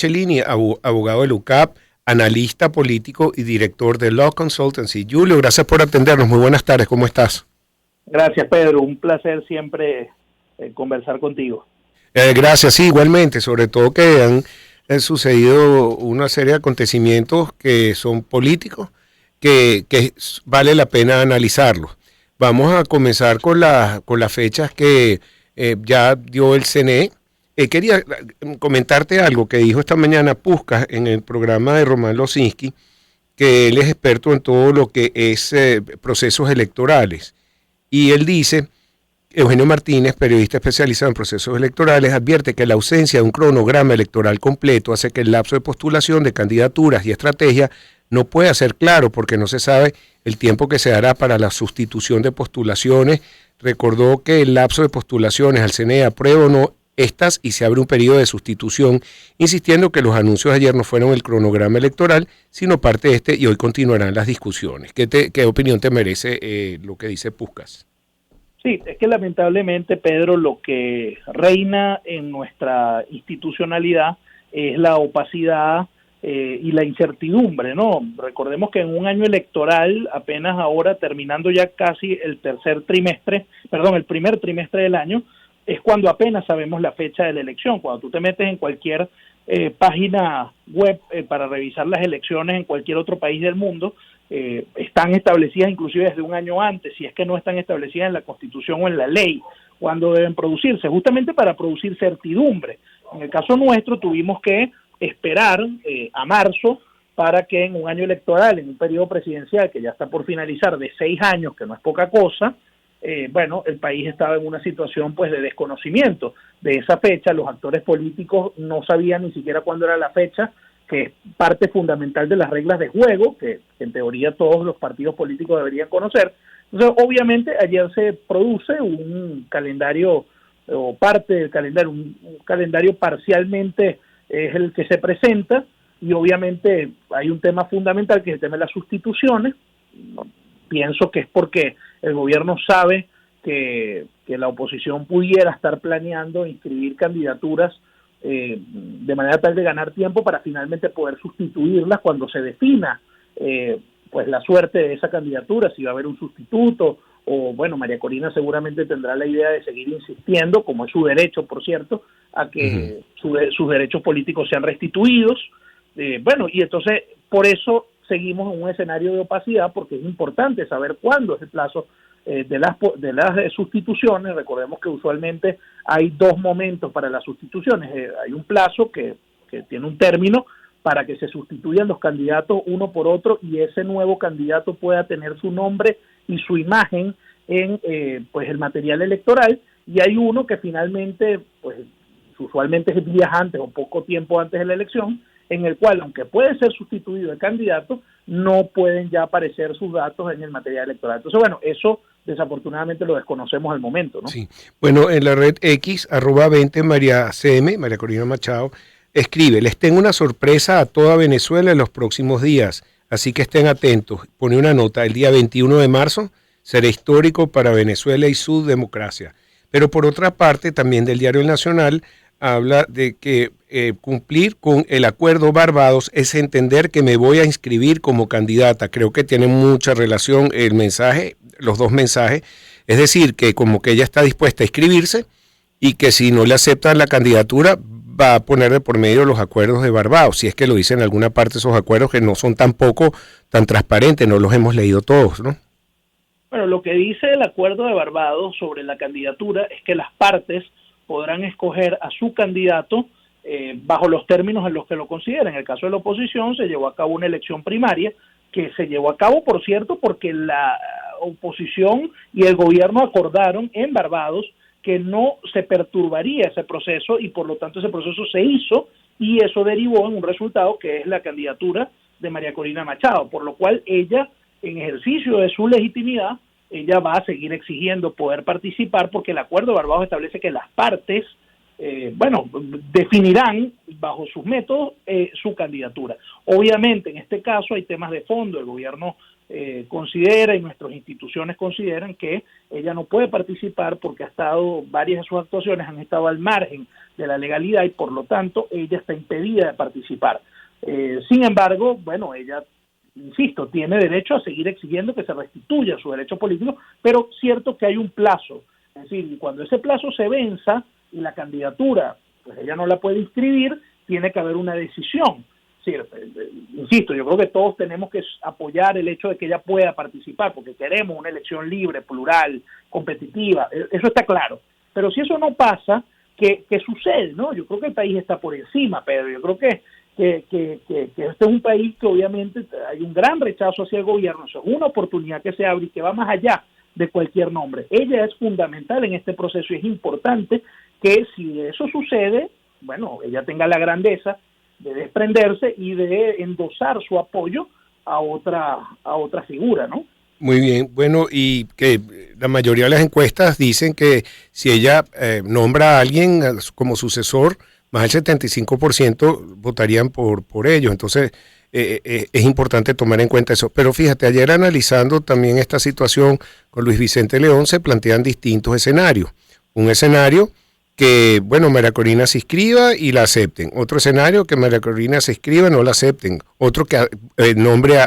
Cellini, abogado del UCAP, analista político y director de Law Consultancy. Julio, gracias por atendernos. Muy buenas tardes, ¿cómo estás? Gracias, Pedro. Un placer siempre conversar contigo. Gracias, sí, igualmente, sobre todo que han sucedido una serie de acontecimientos que son políticos, que vale la pena analizarlos. Vamos a comenzar con las fechas que ya dio el CNE. Quería comentarte algo que dijo esta mañana Puskás en el programa de Román Losinski, que él es experto en todo lo que es procesos electorales. Y él dice, Eugenio Martínez, periodista especializado en procesos electorales, advierte que la ausencia de un cronograma electoral completo hace que el lapso de postulación de candidaturas y estrategia no pueda ser claro porque no se sabe el tiempo que se dará para la sustitución de postulaciones. Recordó que el lapso de postulaciones al CNE aprueba o no estas y se abre un periodo de sustitución, insistiendo que los anuncios de ayer no fueron el cronograma electoral, sino parte de este y hoy continuarán las discusiones. ¿Qué opinión te merece lo que dice Puskás? Sí, es que lamentablemente, Pedro, lo que reina en nuestra institucionalidad es la opacidad y la incertidumbre, ¿no? Recordemos que en un año electoral, apenas ahora terminando ya casi el primer trimestre del año, es cuando apenas sabemos la fecha de la elección. Cuando tú te metes en cualquier página web para revisar las elecciones en cualquier otro país del mundo, están establecidas inclusive desde un año antes, si es que no están establecidas en la Constitución o en la ley, cuando deben producirse, justamente para producir certidumbre. En el caso nuestro tuvimos que esperar a marzo para que en un año electoral, en un periodo presidencial que ya está por finalizar de 6 años, que no es poca cosa, el país estaba en una situación pues de desconocimiento de esa fecha. Los actores políticos no sabían ni siquiera cuándo era la fecha, que es parte fundamental de las reglas de juego, que en teoría todos los partidos políticos deberían conocer. Entonces, obviamente, ayer se produce un calendario, o parte del calendario, un calendario parcialmente es el que se presenta, y obviamente hay un tema fundamental que es el tema de las sustituciones. Pienso que es porque el gobierno sabe que la oposición pudiera estar planeando inscribir candidaturas de manera tal de ganar tiempo para finalmente poder sustituirlas cuando se defina pues la suerte de esa candidatura, si va a haber un sustituto, o bueno, María Corina seguramente tendrá la idea de seguir insistiendo, como es su derecho, por cierto, a que sus derechos políticos sean restituidos. Y entonces por eso seguimos en un escenario de opacidad, porque es importante saber cuándo es el plazo de las sustituciones. Recordemos que usualmente hay 2 momentos para las sustituciones. Hay un plazo que tiene un término para que se sustituyan los candidatos uno por otro y ese nuevo candidato pueda tener su nombre y su imagen en pues el material electoral, y hay uno que finalmente, pues usualmente es días antes o poco tiempo antes de la elección, en el cual, aunque puede ser sustituido el candidato, no pueden ya aparecer sus datos en el material electoral. Entonces, bueno, eso desafortunadamente lo desconocemos al momento, ¿no? Sí. Bueno, en la red X, @20, María Corina Machado, escribe, les tengo una sorpresa a toda Venezuela en los próximos días, así que estén atentos. Pone una nota, el día 21 de marzo será histórico para Venezuela y su democracia. Pero por otra parte, también del diario El Nacional, habla de que cumplir con el acuerdo Barbados es entender que me voy a inscribir como candidata. Creo que tiene mucha relación el mensaje, los dos mensajes. Es decir, que como que ella está dispuesta a inscribirse y que si no le aceptan la candidatura va a poner de por medio los acuerdos de Barbados. Si es que lo dice en alguna parte esos acuerdos que no son tampoco tan transparentes, no los hemos leído todos, ¿no? Bueno, lo que dice el acuerdo de Barbados sobre la candidatura es que las partes podrán escoger a su candidato bajo los términos en los que lo consideren. En el caso de la oposición se llevó a cabo una elección primaria, que se llevó a cabo, por cierto, porque la oposición y el gobierno acordaron en Barbados que no se perturbaría ese proceso, y por lo tanto ese proceso se hizo, y eso derivó en un resultado que es la candidatura de María Corina Machado, por lo cual ella, en ejercicio de su legitimidad, ella va a seguir exigiendo poder participar, porque el acuerdo de Barbados establece que las partes definirán bajo sus métodos su candidatura. Obviamente en este caso hay temas de fondo. El gobierno considera y nuestras instituciones consideran que ella no puede participar porque varias de sus actuaciones han estado al margen de la legalidad y por lo tanto ella está impedida de participar. Sin embargo, bueno, ella, insisto, tiene derecho a seguir exigiendo que se restituya su derecho político, pero cierto que hay un plazo. Es decir, cuando ese plazo se venza y la candidatura, pues ella no la puede inscribir, tiene que haber una decisión. Sí, insisto, yo creo que todos tenemos que apoyar el hecho de que ella pueda participar, porque queremos una elección libre, plural, competitiva, eso está claro. Pero si eso no pasa, ¿qué sucede? ¿No? Yo creo que el país está por encima, Pedro. Yo creo que este es un país que obviamente hay un gran rechazo hacia el gobierno, eso es una oportunidad que se abre y que va más allá de cualquier nombre. Ella es fundamental en este proceso y es importante que si eso sucede, bueno, ella tenga la grandeza de desprenderse y de endosar su apoyo a otra figura, ¿no? Muy bien, bueno, y que la mayoría de las encuestas dicen que si ella nombra a alguien como sucesor, más del 75% votarían por ellos. Entonces, es importante tomar en cuenta eso. Pero fíjate, ayer analizando también esta situación con Luis Vicente León, se plantean distintos escenarios. Un escenario que, bueno, María Corina se inscriba y la acepten. Otro escenario, que María Corina se inscriba y no la acepten. Otro, que nombre a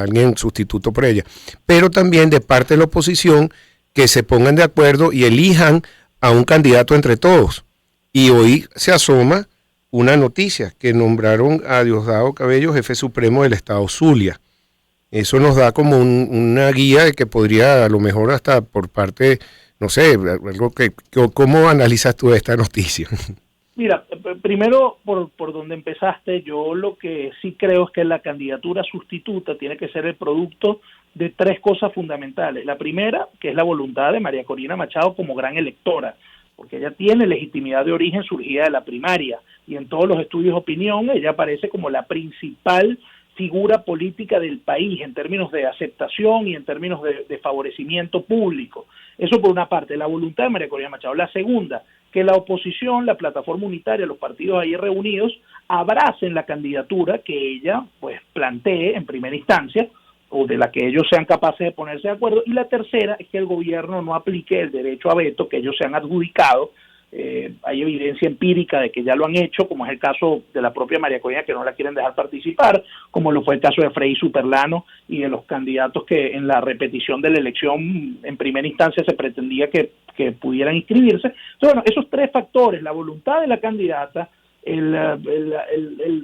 alguien sustituto por ella. Pero también de parte de la oposición, que se pongan de acuerdo y elijan a un candidato entre todos. Y hoy se asoma una noticia, que nombraron a Diosdado Cabello jefe supremo del estado Zulia. Eso nos da como una guía de que podría, a lo mejor hasta por parte, no sé, algo ¿cómo analizas tú esta noticia? Mira, primero por donde empezaste, yo lo que sí creo es que la candidatura sustituta tiene que ser el producto de tres cosas fundamentales. La primera, que es la voluntad de María Corina Machado como gran electora, porque ella tiene legitimidad de origen surgida de la primaria, y en todos los estudios de opinión ella aparece como la principal figura política del país en términos de aceptación y en términos de favorecimiento público. Eso por una parte, la voluntad de María Corina Machado. La segunda, que la oposición, la plataforma unitaria, los partidos ahí reunidos, abracen la candidatura que ella pues plantee en primera instancia, o de la que ellos sean capaces de ponerse de acuerdo. Y la tercera es que el gobierno no aplique el derecho a veto que ellos se han adjudicado. Hay evidencia empírica de que ya lo han hecho, como es el caso de la propia María Corina, que no la quieren dejar participar, como lo fue el caso de Frei Superlano y de los candidatos que en la repetición de la elección en primera instancia se pretendía que pudieran inscribirse. Entonces, bueno, esos tres factores, la voluntad de la candidata,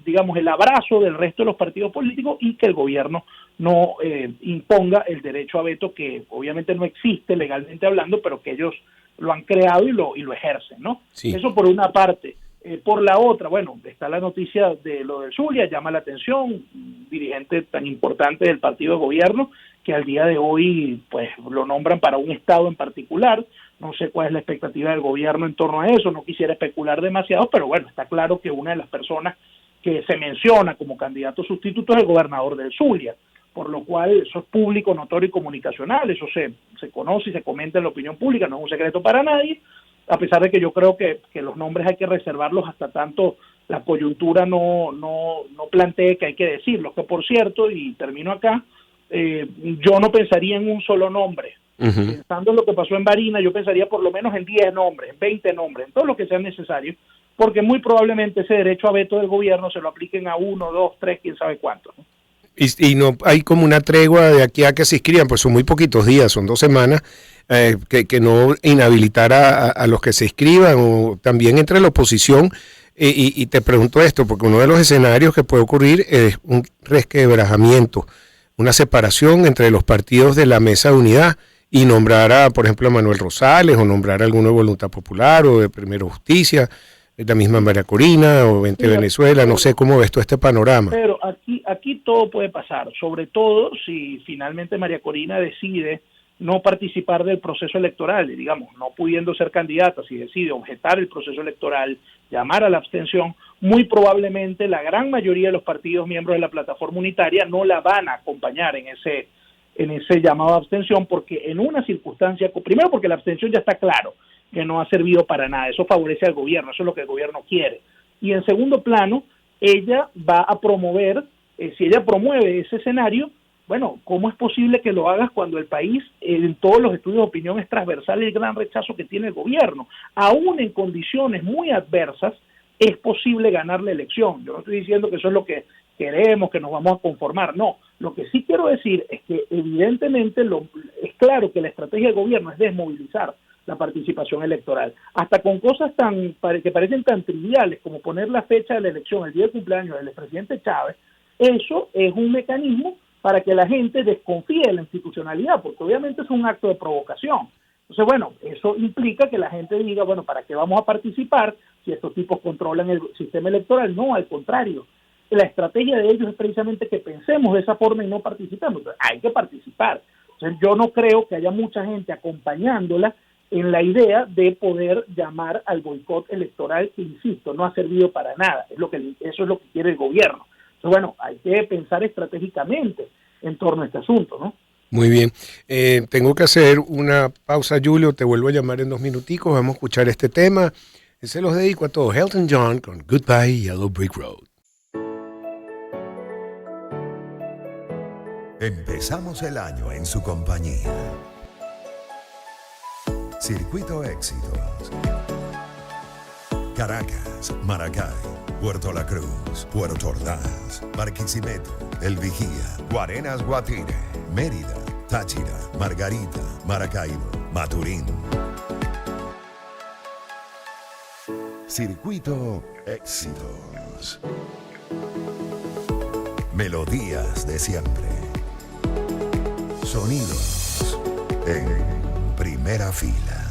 digamos, el abrazo del resto de los partidos políticos y que el gobierno no imponga el derecho a veto, que obviamente no existe legalmente hablando, pero que ellos lo han creado y lo ejercen, ¿no? Sí. Eso por una parte. Por la otra, bueno, está la noticia de lo del Zulia, llama la atención, un dirigente tan importante del partido de gobierno, que al día de hoy pues lo nombran para un estado en particular. No sé cuál es la expectativa del gobierno en torno a eso, no quisiera especular demasiado, pero bueno, está claro que una de las personas que se menciona como candidato sustituto es el gobernador del Zulia, por lo cual eso es público, notorio y comunicacional, eso se conoce y se comenta en la opinión pública, no es un secreto para nadie, a pesar de que yo creo que los nombres hay que reservarlos hasta tanto la coyuntura no plantee que hay que decirlos, que por cierto, y termino acá, yo no pensaría en un solo nombre. Pensando en lo que pasó en Barinas, yo pensaría por lo menos en 10 nombres, en 20 nombres, en todo lo que sea necesario, porque muy probablemente ese derecho a veto del gobierno se lo apliquen a 1, 2, 3, quién sabe cuántos, ¿no? Y no hay como una tregua de aquí a que se inscriban, pues son muy poquitos días, son 2 semanas, que no inhabilitar a los que se inscriban, o también entre la oposición. Y te pregunto esto, porque uno de los escenarios que puede ocurrir es un resquebrajamiento, una separación entre los partidos de la mesa de unidad, y nombrar por ejemplo, a Manuel Rosales, o nombrar a alguno de Voluntad Popular, o de Primero Justicia, la misma María Corina, o Vente Venezuela, no sé cómo ves todo este panorama. Pero aquí todo puede pasar, sobre todo si finalmente María Corina decide no participar del proceso electoral, y digamos, no pudiendo ser candidata, si decide objetar el proceso electoral, llamar a la abstención, muy probablemente la gran mayoría de los partidos miembros de la plataforma unitaria no la van a acompañar en ese llamado a abstención, porque en una circunstancia, primero porque la abstención ya está claro que no ha servido para nada, eso favorece al gobierno, eso es lo que el gobierno quiere, y en segundo plano, ella va a promover, si ella promueve ese escenario, bueno, ¿cómo es posible que lo hagas cuando el país, en todos los estudios de opinión, es transversal el gran rechazo que tiene el gobierno? Aún en condiciones muy adversas, es posible ganar la elección. Yo no estoy diciendo que eso es lo que queremos, que nos vamos a conformar, no. Lo que sí quiero decir es que evidentemente es claro que la estrategia del gobierno es desmovilizar la participación electoral, hasta con cosas que parecen tan triviales como poner la fecha de la elección, el día de cumpleaños del expresidente Chávez. Eso es un mecanismo para que la gente desconfíe de la institucionalidad, porque obviamente es un acto de provocación. Entonces, bueno, eso implica que la gente diga, bueno, ¿para qué vamos a participar si estos tipos controlan el sistema electoral? No, al contrario. La estrategia de ellos es precisamente que pensemos de esa forma y no participemos. Entonces, hay que participar. Entonces, yo no creo que haya mucha gente acompañándola en la idea de poder llamar al boicot electoral, que, insisto, no ha servido para nada. Eso es lo que quiere el gobierno. Entonces, bueno, hay que pensar estratégicamente en torno a este asunto, ¿no? Muy bien. Tengo que hacer una pausa, Julio. Te vuelvo a llamar en 2 minuticos. Vamos a escuchar este tema. Se los dedico a todos. Elton John con Goodbye Yellow Brick Road. Empezamos el año en su compañía. Circuito Éxitos. Caracas, Maracay, Puerto La Cruz, Puerto Ordaz, Barquisimeto, El Vigía, Guarenas, Guatire, Mérida, Táchira, Margarita, Maracaibo, Maturín. Circuito Éxitos. Melodías de siempre. Sonidos en primera fila.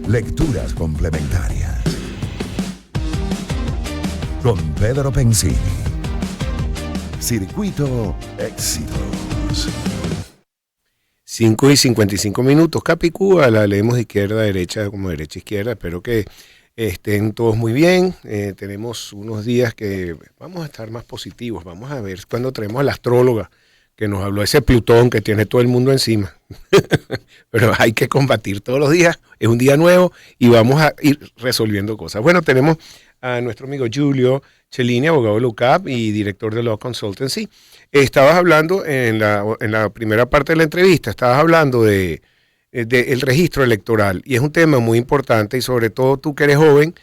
Lecturas complementarias. Con Pedro Pensini. Circuito Éxitos. 5:55. Capicúa, la leemos de izquierda a derecha como derecha a izquierda. Espero que estén todos muy bien. Tenemos unos días que vamos a estar más positivos. Vamos a ver cuando traemos a la astróloga que nos habló de ese Plutón que tiene todo el mundo encima. Pero hay que combatir todos los días. Es un día nuevo y vamos a ir resolviendo cosas. Bueno, tenemos a nuestro amigo Giulio Cellini, abogado de LUCAP y director de Law Consultancy. Estabas hablando en la primera parte de la entrevista, estabas hablando de el registro electoral, y es un tema muy importante, y sobre todo tú que eres joven,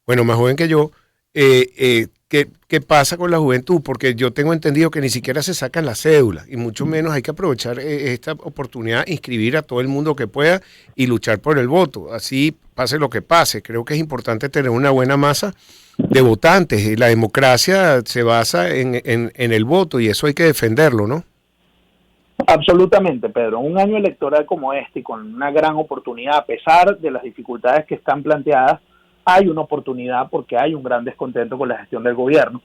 bueno, más joven que yo, ¿qué pasa con la juventud? Porque yo tengo entendido que ni siquiera se sacan las cédulas, y mucho menos hay que aprovechar esta oportunidad, inscribir a todo el mundo que pueda y luchar por el voto, así pase lo que pase. Creo que es importante tener una buena masa de votantes. La democracia se basa en el voto, y eso hay que defenderlo, ¿no? Absolutamente, Pedro. Un año electoral como este, y con una gran oportunidad, a pesar de las dificultades que están planteadas, hay una oportunidad porque hay un gran descontento con la gestión del gobierno.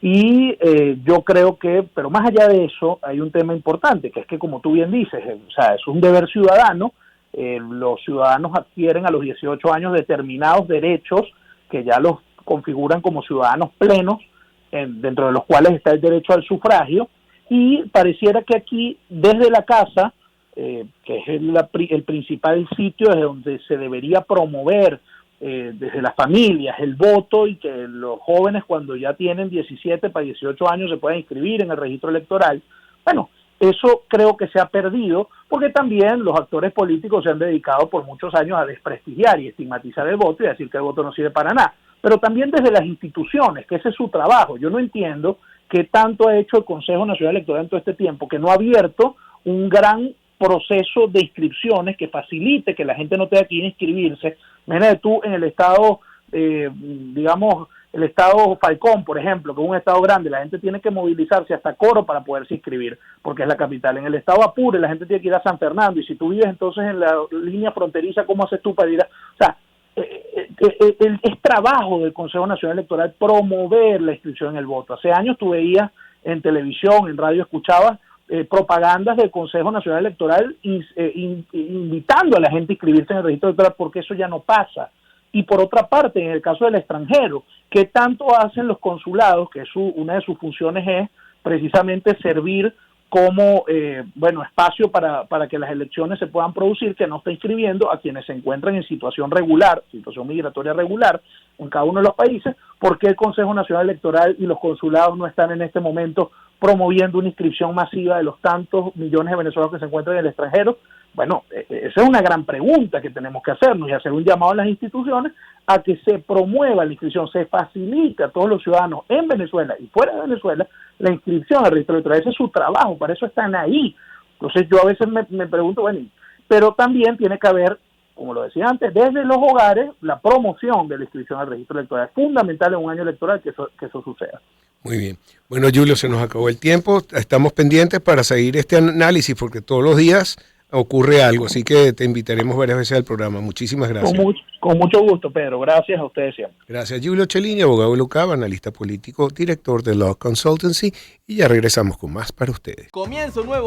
Y yo creo que, pero más allá de eso, hay un tema importante, que es que, como tú bien dices, o sea, es un deber ciudadano. Los ciudadanos adquieren a los 18 años determinados derechos que ya los configuran como ciudadanos plenos, dentro de los cuales está el derecho al sufragio, y pareciera que aquí, desde la casa, que es el principal sitio desde donde se debería promover desde las familias el voto, y que los jóvenes, cuando ya tienen 17 para 18 años, se puedan inscribir en el registro electoral. Bueno, eso creo que se ha perdido, porque también los actores políticos se han dedicado por muchos años a desprestigiar y estigmatizar el voto y a decir que el voto no sirve para nada. Pero también desde las instituciones, que ese es su trabajo. Yo no entiendo qué tanto ha hecho el Consejo Nacional Electoral en todo este tiempo, que no ha abierto un gran proceso de inscripciones que facilite que la gente no tenga que ir a inscribirse. Imagínate tú en el estado, digamos, el estado Falcón, por ejemplo, que es un estado grande, la gente tiene que movilizarse hasta Coro para poderse inscribir, porque es la capital. En el estado Apure la gente tiene que ir a San Fernando, y si tú vives entonces en la línea fronteriza, ¿cómo haces tú para ir a...? O sea, es trabajo del Consejo Nacional Electoral promover la inscripción en el voto. Hace años tú veías en televisión, en radio, escuchabas propagandas del Consejo Nacional Electoral invitando a la gente a inscribirse en el registro electoral, porque eso ya no pasa. Y por otra parte, en el caso del extranjero, ¿qué tanto hacen los consulados? Que una de sus funciones es precisamente servir como espacio para que las elecciones se puedan producir, que no está inscribiendo a quienes se encuentran en situación regular, situación migratoria regular en cada uno de los países. ¿Por qué el Consejo Nacional Electoral y los consulados no están en este momento promoviendo una inscripción masiva de los tantos millones de venezolanos que se encuentran en el extranjero? Bueno, esa es una gran pregunta que tenemos que hacernos, y hacer un llamado a las instituciones a que se promueva la inscripción, se facilite a todos los ciudadanos en Venezuela y fuera de Venezuela la inscripción al registro electoral. Ese es su trabajo, para eso están ahí. Entonces yo a veces me pregunto, bueno, pero también tiene que haber, como lo decía antes, desde los hogares, la promoción de la inscripción al registro electoral. Es fundamental en un año electoral que eso suceda. Muy bien. Bueno, Giulio, se nos acabó el tiempo. Estamos pendientes para seguir este análisis, porque todos los días ocurre algo, así que te invitaremos varias veces al programa. Muchísimas gracias. Con mucho gusto, Pedro. Gracias a ustedes siempre. Gracias, Giulio Cellini, abogado de LUCAP, analista político, director de Law Consultancy, y ya regresamos con más para ustedes. Comienzo nuevo.